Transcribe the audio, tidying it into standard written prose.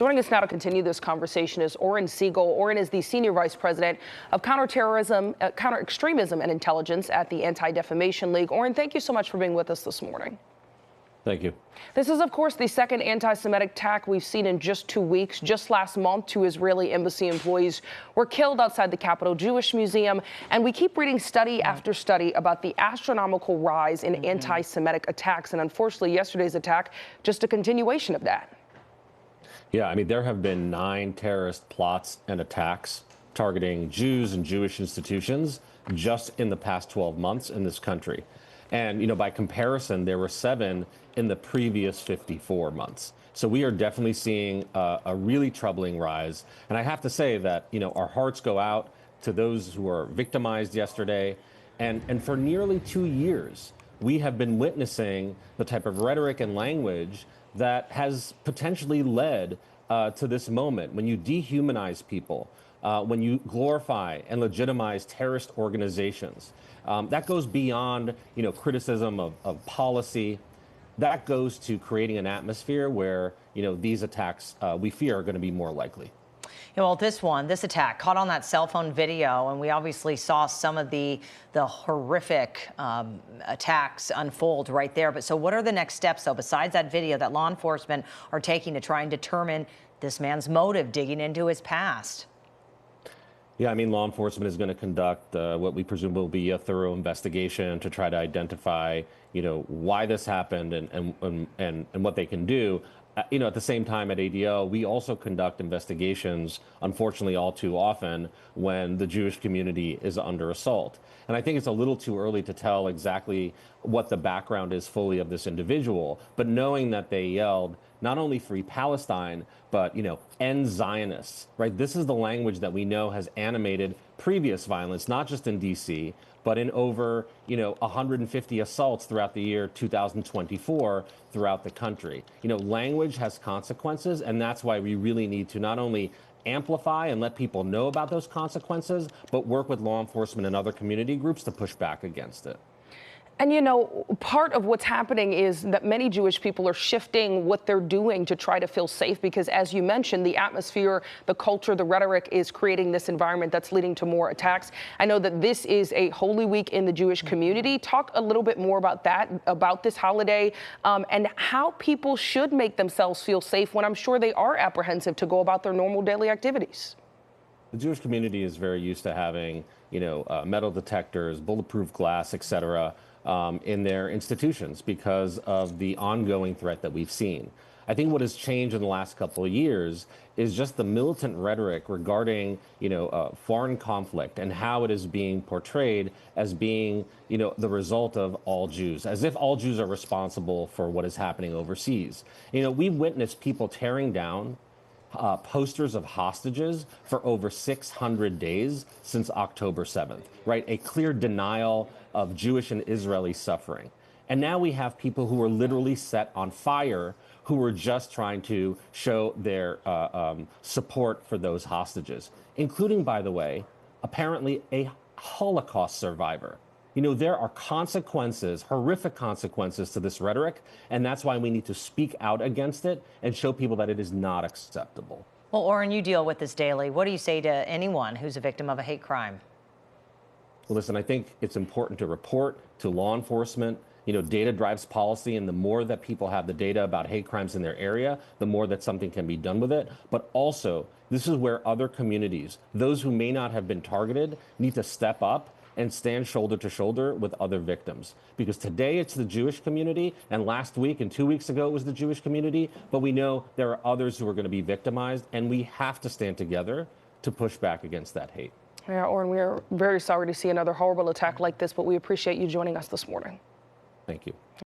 Joining us now to continue this conversation is Oren Segal. Oren is the Senior Vice President of Counter-Terrorism, Counter-Extremism and Intelligence at the Anti-Defamation League. Oren, thank you so much for being with us this morning. Thank you. This is, of course, the second anti-Semitic attack we've seen in just 2 weeks. Just last month, 2 Israeli embassy employees were killed outside the Capitol Jewish Museum. And we keep reading study after study about the astronomical rise in anti-Semitic attacks. And unfortunately, yesterday's attack, just a continuation of that. Yeah, I mean, there have been 9 terrorist plots and attacks targeting Jews and Jewish institutions just in the past 12 months in this country. And, you know, by comparison, there were 7 in the previous 54 months. So we are definitely seeing a really troubling rise. And I have to say that, you know, our hearts go out to those who were victimized yesterday. And for nearly 2 years, we have been witnessing the type of rhetoric and language that has potentially led to this moment. When you dehumanize people, when you glorify and legitimize terrorist organizations, that goes beyond, you know, criticism of policy. That goes to creating an atmosphere where, you know, these attacks we fear are going to be more likely. Yeah, well, this attack caught on that cell phone video, and we obviously saw some of the horrific attacks unfold right there. But so what are the next steps, though, besides that video that law enforcement are taking to try and determine this man's motive, digging into his past? Yeah, I mean, law enforcement is going to conduct what we presume will be a thorough investigation to try to identify, you know, why this happened and what they can do. You know, at the same time at ADL, we also conduct investigations, unfortunately, all too often when the Jewish community is under assault. And I think it's a little too early to tell exactly what the background is fully of this individual, but knowing that they yelled not only free Palestine, but, you know, end Zionists, right? This is the language that we know has animated previous violence, not just in D.C., but in over, you know, 150 assaults throughout the year 2024 throughout the country. You know, language has consequences, and that's why we really need to not only amplify and let people know about those consequences, but work with law enforcement and other community groups to push back against it. And, you know, part of what's happening is that many Jewish people are shifting what they're doing to try to feel safe because, as you mentioned, the atmosphere, the culture, the rhetoric is creating this environment that's leading to more attacks. I know that this is a Holy Week in the Jewish community. Talk a little bit more about that, about this holiday, and how people should make themselves feel safe when I'm sure they are apprehensive to go about their normal daily activities. The Jewish community is very used to having, you know, metal detectors, bulletproof glass, et cetera, in their institutions because of the ongoing threat that we've seen. I think what has changed in the last couple of years is just the militant rhetoric regarding, you know, foreign conflict and how it is being portrayed as being, you know, the result of all Jews, as if all Jews are responsible for what is happening overseas. You know, we've witnessed people tearing down posters of hostages for over 600 days since October 7th, right? A clear denial of Jewish and Israeli suffering. And now we have people who are literally set on fire who are just trying to show their support for those hostages, including, by the way, apparently a Holocaust survivor. You know, there are consequences, horrific consequences to this rhetoric, and that's why we need to speak out against it and show people that it is not acceptable. Well, Oren, you deal with this daily. What do you say to anyone who's a victim of a hate crime? Well, listen, I think it's important to report to law enforcement. You know, data drives policy, and the more that people have the data about hate crimes in their area, the more that something can be done with it. But also, this is where other communities, those who may not have been targeted, need to step up and stand shoulder to shoulder with other victims. Because today it's the Jewish community, and last week and 2 weeks ago it was the Jewish community, but we know there are others who are going to be victimized, and we have to stand together to push back against that hate. Yeah, Oren, we are very sorry to see another horrible attack like this, but we appreciate you joining us this morning. Thank you.